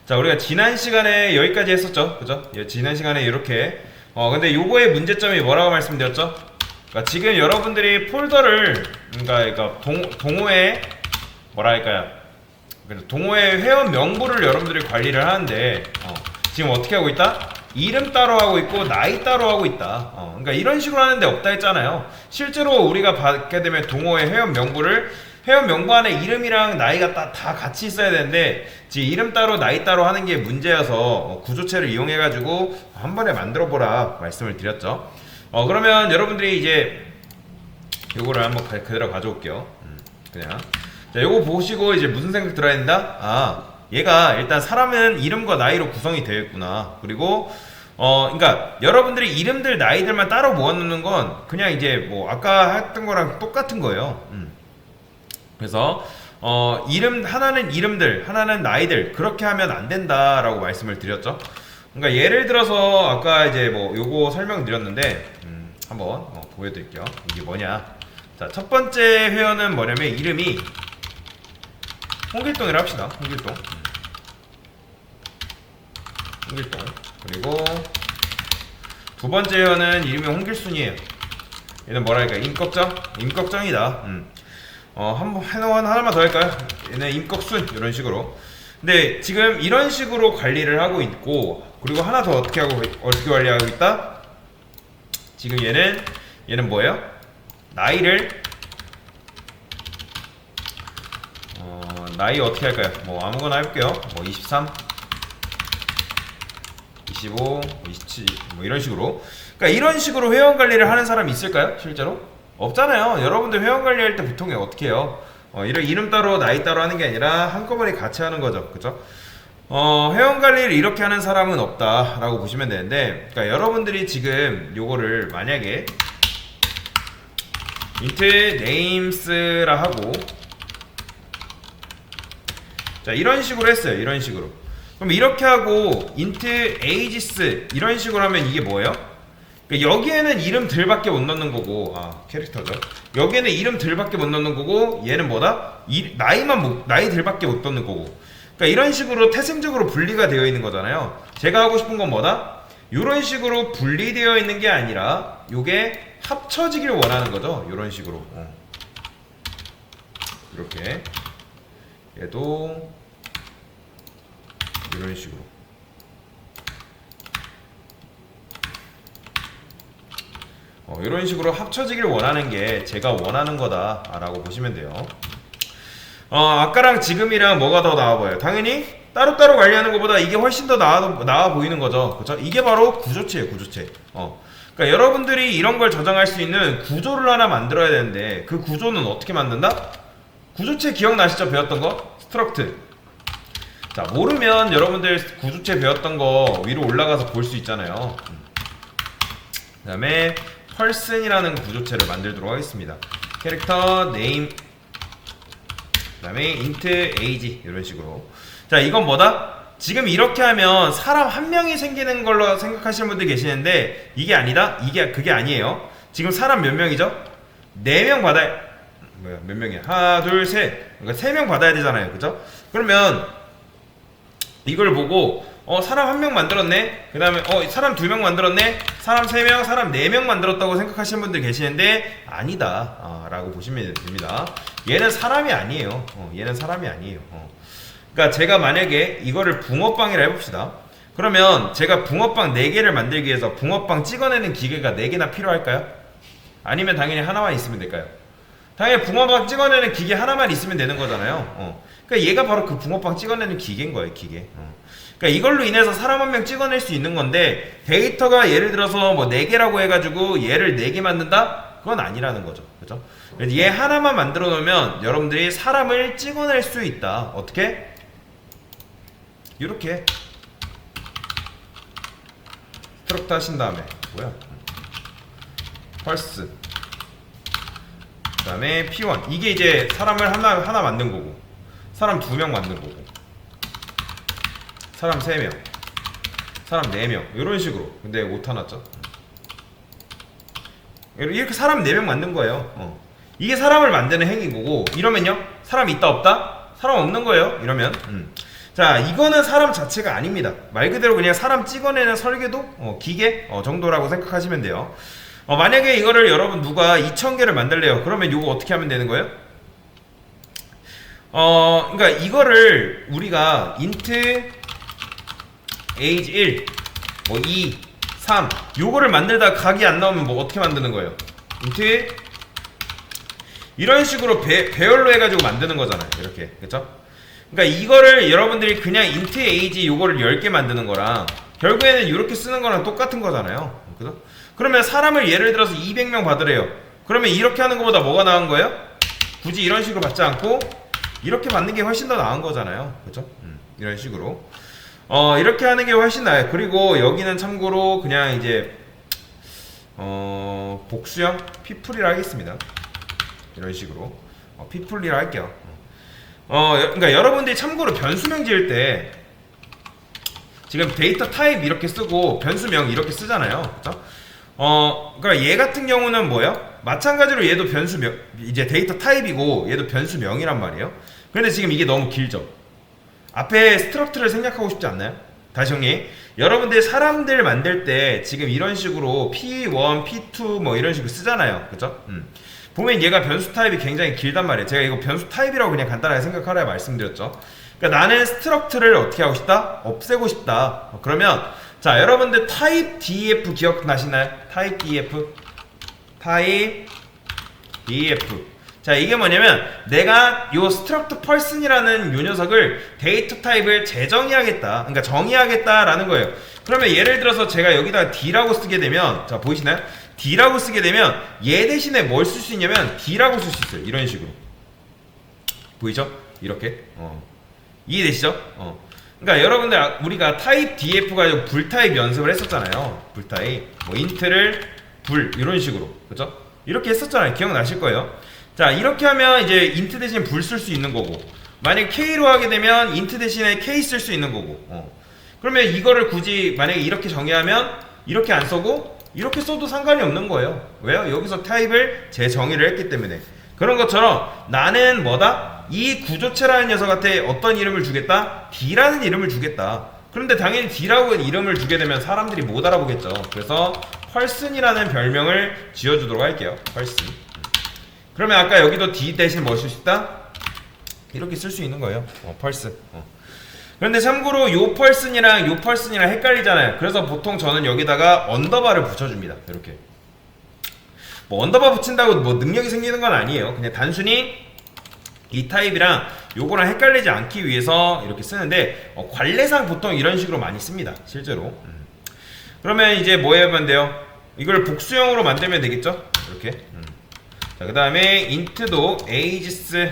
자, 우리가 지난 시간에 여기까지 했었죠. 그죠? 예, 지난 시간에 이렇게. 근데 요거의 문제점이 뭐라고 말씀드렸죠? 그러니까 지금 여러분들이 폴더를, 그러니까 동호회, 뭐라 할까요? 동호회 회원 명부를 여러분들이 관리를 하는데, 지금 어떻게 하고 있다? 이름 따로 하고 있고, 나이 따로 하고 있다. 그러니까 이런 식으로 하는데 없다 했잖아요. 실제로 우리가 받게 되면 동호회 회원 명부를 회원 명부 안에 이름이랑 나이가 다 같이 있어야 되는데 지금 이름 따로 나이 따로 하는 게 문제여서 구조체를 이용해 가지고 한 번에 만들어 보라 말씀을 드렸죠. 그러면 여러분들이 이제 요거를 한번 그대로 가져올게요. 그냥 자, 요거 보시고 이제 무슨 생각 들어야 된다? 얘가 일단 사람은 이름과 나이로 구성이 되어 있구나. 그리고 그러니까 여러분들이 이름들 나이들만 따로 모아놓는 건 그냥 이제 뭐 아까 했던 거랑 똑같은 거예요. 그래서 이름 하나는 이름들, 하나는 나이들 그렇게 하면 안 된다라고 말씀을 드렸죠. 그러니까 예를 들어서 아까 이제 뭐 요거 설명드렸는데 한번 보여드릴게요. 이게 뭐냐? 자, 첫 번째 회원은 뭐냐면 이름이 홍길동이라 합시다. 홍길동. 그리고 두 번째 회원은 이름이 홍길순이에요. 얘는 뭐랄까 임꺽정이다. 하나만 더 할까요? 얘는 임꺽순 이런 식으로. 근데 지금 이런 식으로 관리를 하고 있고, 그리고 하나 더 어떻게 관리하고 있다? 지금 얘는 뭐예요? 나이를 나이 어떻게 할까요? 뭐 아무거나 해볼게요. 뭐 23, 25, 27, 뭐 이런 식으로. 그러니까 이런 식으로 회원 관리를 하는 사람이 있을까요? 실제로? 없잖아요. 여러분들 회원 관리할 때 보통 어떻게 해요? 이런 이름 따로 나이 따로 하는 게 아니라 한꺼번에 같이 하는 거죠. 그죠? 회원 관리를 이렇게 하는 사람은 없다라고 보시면 되는데, 그러니까 여러분들이 지금 요거를 만약에 int names라 하고, 자, 이런 식으로 했어요. 이런 식으로. 그럼 이렇게 하고 int ages 이런 식으로 하면 이게 뭐예요? 그러니까 여기에는 이름들밖에 못 넣는 거고, 캐릭터죠. 여기에는 이름들밖에 못 넣는 거고, 얘는 뭐다? 나이들밖에 못 넣는 거고. 그러니까 이런 식으로 태생적으로 분리가 되어 있는 거잖아요. 제가 하고 싶은 건 뭐다? 이런 식으로 분리되어 있는 게 아니라 요게 합쳐지길 원하는 거죠. 이런 식으로. 이렇게. 얘도 이런 식으로. 이런 식으로 합쳐지길 원하는 게 제가 원하는 거다라고 보시면 돼요. 아까랑 지금이랑 뭐가 더 나아 보여요? 당연히 따로따로 관리하는 것보다 이게 훨씬 더 나아 보이는 거죠. 그쵸? 이게 바로 구조체예요, 구조체. 그러니까 여러분들이 이런 걸 저장할 수 있는 구조를 하나 만들어야 되는데, 그 구조는 어떻게 만든다? 구조체 기억나시죠? 배웠던 거? 스트럭트. 자, 모르면 여러분들 구조체 배웠던 거 위로 올라가서 볼 수 있잖아요. 그 다음에 person이라는 구조체를 만들도록 하겠습니다. 캐릭터 네임, 그 다음에 int age 이런 식으로. 자, 이건 뭐다? 지금 이렇게 하면 사람 한 명이 생기는 걸로 생각하시는 분들 계시는데 이게 아니다? 그게 아니에요. 지금 사람 몇 명이죠? 4명 받아야, 몇 명이야? 하나, 둘, 셋. 그러니까 3명 받아야 되잖아요. 그죠? 그러면 이걸 보고 사람 1명 만들었네. 그 다음에 사람 2명 만들었네. 사람 3명, 사람 4명 만들었다고 생각하시는 분들 계시는데 아니다 라고 보시면 됩니다. 얘는 사람이 아니에요. 얘는 사람이 아니에요. 그러니까 제가 만약에 이거를 붕어빵이라 해봅시다. 그러면 제가 붕어빵 4개를 만들기 위해서 붕어빵 찍어내는 기계가 4개나 필요할까요? 아니면 당연히 하나만 있으면 될까요? 당연히 붕어빵 찍어내는 기계 하나만 있으면 되는 거잖아요. 그러니까 얘가 바로 그 붕어빵 찍어내는 기계인 거예요, 기계. 그러니까 이걸로 인해서 사람 한 명 찍어낼 수 있는 건데, 데이터가 예를 들어서 뭐 4개라고 해가지고 얘를 4개 만든다? 그건 아니라는 거죠. 그죠? 그래서 얘 하나만 만들어 놓으면 여러분들이 사람을 찍어낼 수 있다. 어떻게? 이렇게 스트럭트 하신 다음에 뭐야? 펄스, 그 다음에 P1. 이게 이제 사람을 하나 만든 거고, 사람 2명 만든 거고, 사람 3명, 사람 4명 이런 식으로. 근데 오타 났죠? 이렇게 사람 4명 만든 거예요. 이게 사람을 만드는 행위인 거고, 이러면요? 사람 있다 없다? 사람 없는 거예요. 이러면 자, 이거는 사람 자체가 아닙니다. 말 그대로 그냥 사람 찍어내는 설계도 기계 정도라고 생각하시면 돼요. 만약에 이거를 여러분 누가 2000개를 만들래요. 그러면 이거 어떻게 하면 되는 거예요? 그러니까 이거를 우리가 int age 1 뭐 2 3 요거를 만들다가 각이 안 나오면 뭐 어떻게 만드는 거예요? int 이런 식으로 배열로 해가지고 만드는 거잖아요. 이렇게, 그쵸? 그러니까 이거를 여러분들이 그냥 int age 요거를 10개 만드는 거랑 결국에는 이렇게 쓰는 거랑 똑같은 거잖아요. 그죠? 그러면 사람을 예를 들어서 200명 받으래요. 그러면 이렇게 하는 것보다 뭐가 나은 거예요? 굳이 이런 식으로 받지 않고 이렇게 받는 게 훨씬 더 나은 거잖아요. 그죠? 이런 식으로 이렇게 하는 게 훨씬 나아요. 그리고 여기는 참고로 그냥 이제 복수형 피플이라 하겠습니다. 이런 식으로 피플이라 할게요. 그러니까 여러분들이 참고로 변수명 지을 때 지금 데이터 타입 이렇게 쓰고 변수명 이렇게 쓰잖아요. 그쵸? 그러니까 얘 같은 경우는 뭐예요? 마찬가지로 얘도 변수명, 이제 데이터 타입이고 얘도 변수명이란 말이에요. 근데 지금 이게 너무 길죠? 앞에 스트럭트를 생략하고 싶지 않나요? 다시 정리. 여러분들 사람들 만들 때 지금 이런 식으로 P1, P2 뭐 이런 식으로 쓰잖아요. 그쵸? 보면 얘가 변수 타입이 굉장히 길단 말이에요. 제가 이거 변수 타입이라고 그냥 간단하게 생각하라 말씀드렸죠. 그러니까 나는 스트럭트를 어떻게 하고 싶다? 없애고 싶다. 그러면 자, 여러분들 타입 def 기억나시나요? 타입 def 자, 이게 뭐냐면 내가 요 struct person이라는 요 녀석을 데이터 타입을 재정의하겠다. 그러니까 정의하겠다라는 거예요. 그러면 예를 들어서 제가 여기다가 d라고 쓰게 되면 자, 보이시나요? d라고 쓰게 되면 얘 대신에 뭘 쓸 수 있냐면 d라고 쓸 수 있어요. 이런 식으로. 보이죠? 이렇게. 이해되시죠? 그러니까 여러분들 우리가 타입 df 가지고 불 타입 연습을 했었잖아요. 불 타입. 뭐 인트를 불 이런 식으로. 그죠? 이렇게 했었잖아요. 기억나실 거예요. 자, 이렇게 하면 이제 int 대신 불 쓸 수 있는 거고, 만약에 k로 하게 되면 int 대신에 k 쓸 수 있는 거고. 그러면 이거를 굳이 만약에 이렇게 정의하면 이렇게 안 써고 이렇게 써도 상관이 없는 거예요. 왜요? 여기서 타입을 재정의를 했기 때문에. 그런 것처럼 나는 뭐다? 이 구조체라는 녀석한테 어떤 이름을 주겠다? D라는 이름을 주겠다. 그런데 당연히 D라고 이름을 주게 되면 사람들이 못 알아보겠죠. 그래서 person이라는 별명을 지어주도록 할게요. person. 그러면 아까 여기도 D 대신 뭐 쓸 수 있다? 이렇게 쓸 수 있는 거예요. person. 그런데 참고로 요 person이랑 요 person이랑 헷갈리잖아요. 그래서 보통 저는 여기다가 언더바를 붙여줍니다. 이렇게. 뭐 언더바 붙인다고 뭐 능력이 생기는 건 아니에요. 그냥 단순히 이 타입이랑 요거랑 헷갈리지 않기 위해서 이렇게 쓰는데 관례상 보통 이런 식으로 많이 씁니다. 실제로. 그러면 이제 뭐 하면 돼요? 이걸 복수형으로 만들면 되겠죠? 이렇게. 자, 그 다음에 int도 ages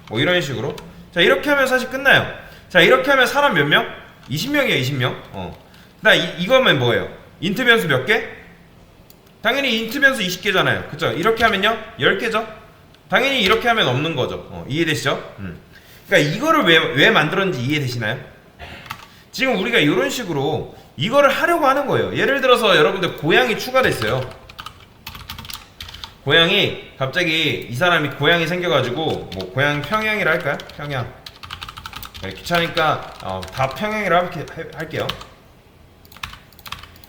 뭐 이런 식으로. 자, 이렇게 하면 사실 끝나요. 자, 이렇게 하면 사람 몇 명? 20명이에요, 20명. 나 이거면 뭐예요? int 변수 몇 개? 당연히 int 변수 20개잖아요. 그쵸? 이렇게 하면요? 10개죠? 당연히 이렇게 하면 없는 거죠. 이해되시죠? 그러니까 이거를 왜 만들었는지 이해되시나요? 지금 우리가 이런 식으로 이거를 하려고 하는 거예요. 예를 들어서 여러분들 고양이 추가됐어요. 고양이 갑자기 이 사람이 고양이 생겨가지고 뭐 고양 평양이라 할까요? 평양. 귀찮으니까 다 평양이라 할게요.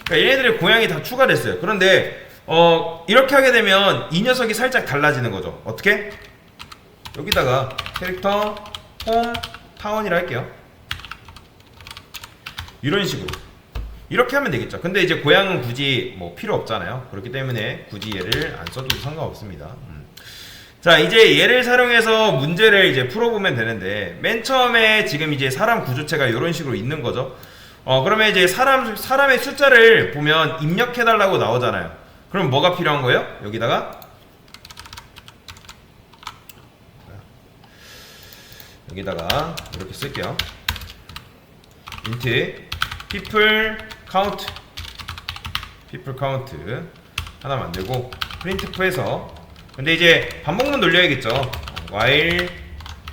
그러니까 얘네들의 고양이 다 추가됐어요. 그런데 이렇게 하게 되면 이 녀석이 살짝 달라지는 거죠. 어떻게? 여기다가 캐릭터 홈 타운이라 할게요. 이런 식으로 이렇게 하면 되겠죠. 근데 이제 고양은 굳이 뭐 필요 없잖아요. 그렇기 때문에 굳이 얘를 안 써도 상관없습니다. 자, 이제 얘를 사용해서 문제를 이제 풀어보면 되는데, 맨 처음에 지금 이제 사람 구조체가 이런 식으로 있는 거죠. 그러면 이제 사람의 숫자를 보면 입력해달라고 나오잖아요. 그럼 뭐가 필요한 거예요? 여기다가 이렇게 쓸게요. int people count 하나 만들고 printf에서 근데 이제 반복문 돌려야겠죠. while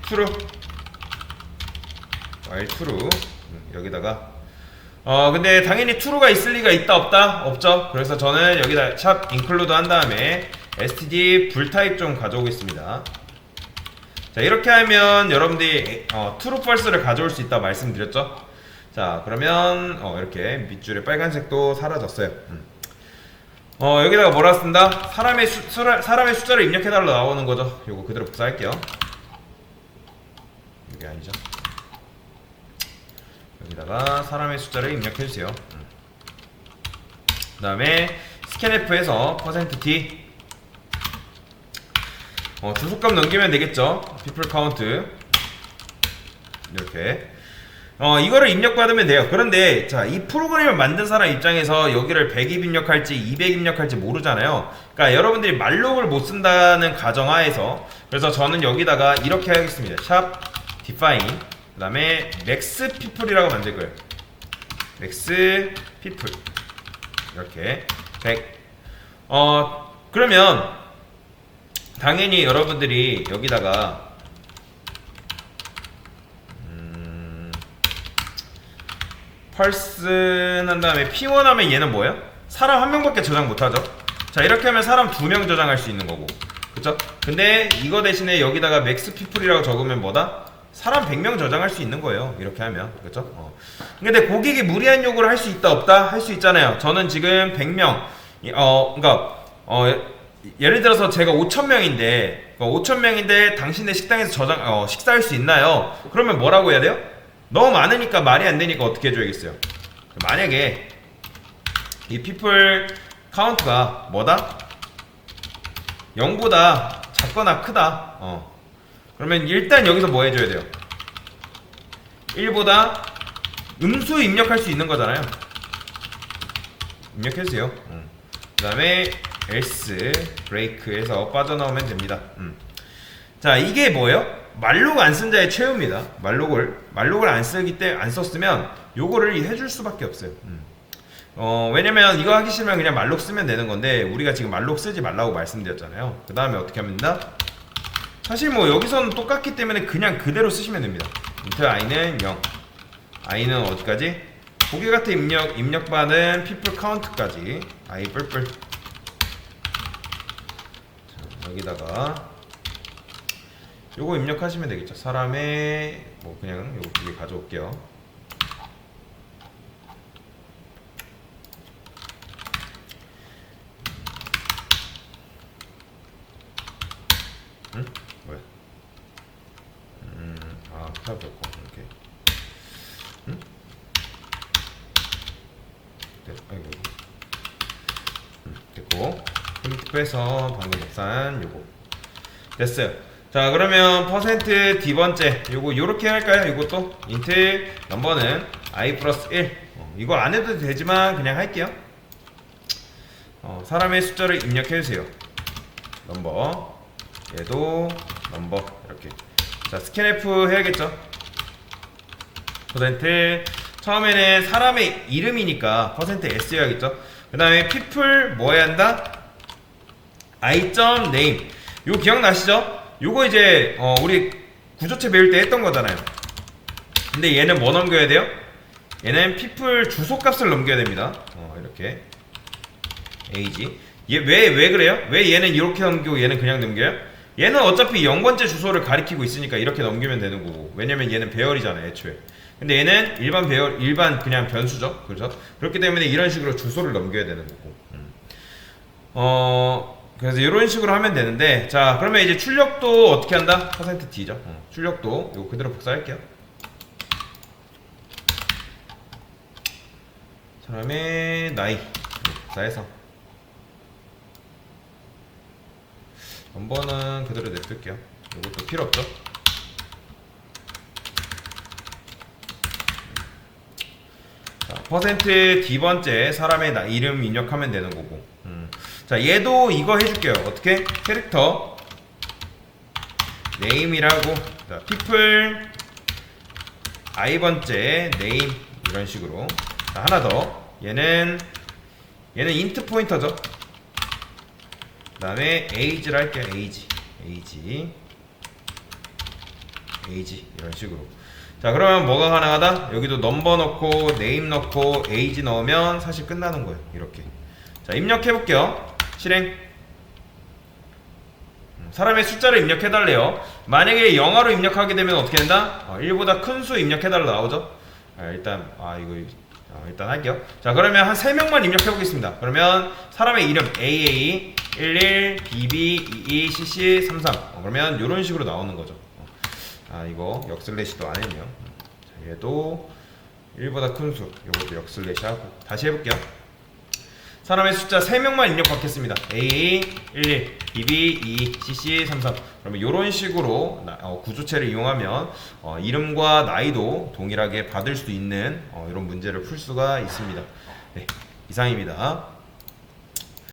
true 여기다가 근데 당연히 true가 있을 리가 있다 없다? 없죠. 그래서 저는 여기다 샵 include 한 다음에 std 불 타입 좀 가져오겠습니다. 자, 이렇게 하면 여러분들이 true, false를 가져올 수 있다 말씀드렸죠. 자, 그러면 이렇게 밑줄에 빨간색도 사라졌어요. 여기다가 뭐라 쓴다? 사람의 숫자를 입력해달라 나오는 거죠. 요거 그대로 복사할게요. 이게 아니죠. 여기다가 사람의 숫자를 입력해주세요. 그 다음에 scanf에서 %t 주소값 넘기면 되겠죠. people count 이렇게 이거를 입력받으면 돼요. 그런데 자, 이 프로그램을 만든 사람 입장에서 여기를 100 입력할지 200 입력할지 모르잖아요. 그러니까 여러분들이 말록을 못 쓴다는 가정하에서, 그래서 저는 여기다가 이렇게 하겠습니다. 샵 define 그 다음에 max people이라고 만들 거예요. max people 이렇게 100. 그러면 당연히 여러분들이 여기다가 펄슨 한 다음에 P1 하면 얘는 뭐예요? 사람 한 명밖에 저장 못하죠. 자, 이렇게 하면 사람 2명 저장할 수 있는 거고, 그쵸? 근데 이거 대신에 여기다가 맥스 피플이라고 적으면 뭐다? 사람 100명 저장할 수 있는 거예요. 이렇게 하면, 그쵸? 근데 고객이 무리한 요구를 할 수 있다 없다? 할 수 있잖아요. 저는 지금 100명 그러니까 예를 들어서 제가 5,000명인데 5,000명인데 당신네 식당에서 식사할 수 있나요? 그러면 뭐라고 해야 돼요? 너무 많으니까 말이 안 되니까 어떻게 해줘야겠어요? 만약에 이 people count가 뭐다? 0보다 작거나 크다. 그러면 일단 여기서 뭐 해줘야 돼요? 1보다 음수 입력할 수 있는 거잖아요. 입력해주세요. 그 다음에 else break에서 빠져나오면 됩니다. 자, 이게 뭐예요? 말록 안 쓴 자의 최후입니다. 말록을 안 썼으면 요거를 해줄 수밖에 없어요. 왜냐면 이거 하기 싫으면 그냥 말록 쓰면 되는 건데, 우리가 지금 말록 쓰지 말라고 말씀드렸잖아요. 그 다음에 어떻게 하면 된다? 사실 뭐 여기서는 똑같기 때문에 그냥 그대로 쓰시면 됩니다. int i는 0, i는 어디까지? 고객한테 입력받은 people count까지 i 뿔뿔. 자, 여기다가 요거 입력하시면 되겠죠. 사람의 뭐 그냥 요거 두 개 가져올게요. 응? 뭐야? tab 됐고, 이렇게. 응? 네, 아이고. 됐고. 프린트 빼서 방금 복사한 요거 됐어요. 자, 그러면 %d 번째 요거 요렇게 할까요? 이것도 int 넘버는 i 플러스 1. 이거 안 해도 되지만 그냥 할게요. 사람의 숫자를 입력해 주세요. 넘버, 얘도 넘버, 이렇게. 자, scanf 해야겠죠. 처음에는 사람의 이름이니까 %s 해야겠죠. 그 다음에 people 뭐 해야 한다? i.name. 요거 기억나시죠? 요거 이제 우리 구조체 배울 때 했던 거잖아요. 근데 얘는 뭐 넘겨야 돼요? 얘는 people 주소 값을 넘겨야 됩니다. 이렇게 age. 얘 왜 그래요? 왜 얘는 이렇게 넘기고 얘는 그냥 넘겨요? 얘는 어차피 0번째 주소를 가리키고 있으니까 이렇게 넘기면 되는 거고, 왜냐면 얘는 배열이잖아요, 애초에. 근데 얘는 일반 그냥 변수죠. 그렇죠? 그렇기 때문에 이런 식으로 주소를 넘겨야 되는 거고. 그래서 이런 식으로 하면 되는데, 자, 그러면 이제 출력도 어떻게 한다? %d죠. 출력도 이거 그대로 복사할게요. 사람의 나이 복사해서 넘버는 그대로 냅둘게요. 이것도 필요 없죠. 자, %d 번째 사람의 이름 입력하면 되는 거고. 자, 얘도 이거 해줄게요. 어떻게? 캐릭터 name이라고. 자, people i 번째 name 이런 식으로. 자, 하나 더. 얘는 int 포인터죠. 그 다음에 age를 할게요. age 이런 식으로. 자, 그러면 뭐가 가능하다? 여기도 넘버 넣고 name 넣고 age 넣으면 사실 끝나는 거예요. 이렇게. 자, 입력해 볼게요. 실행. 사람의 숫자를 입력해달래요. 만약에 영화로 입력하게 되면 어떻게 된다? 1보다 큰 수 입력해달라 나오죠? 일단 일단 할게요. 자, 그러면 한 3명만 입력해 보겠습니다. 그러면 사람의 이름 AA 11 BB 22 CC 33 그러면 이런 식으로 나오는 거죠. 이거 역슬래시도 안 했네요. 자, 얘도 1보다 큰 수, 이것도 역슬래시 하고 다시 해볼게요. 사람의 숫자 3명만 입력 받겠습니다. AA 11 BB 22 CC 33 그러면 이런 식으로 구조체를 이용하면 이름과 나이도 동일하게 받을 수 있는 이런 문제를 풀 수가 있습니다. 네, 이상입니다.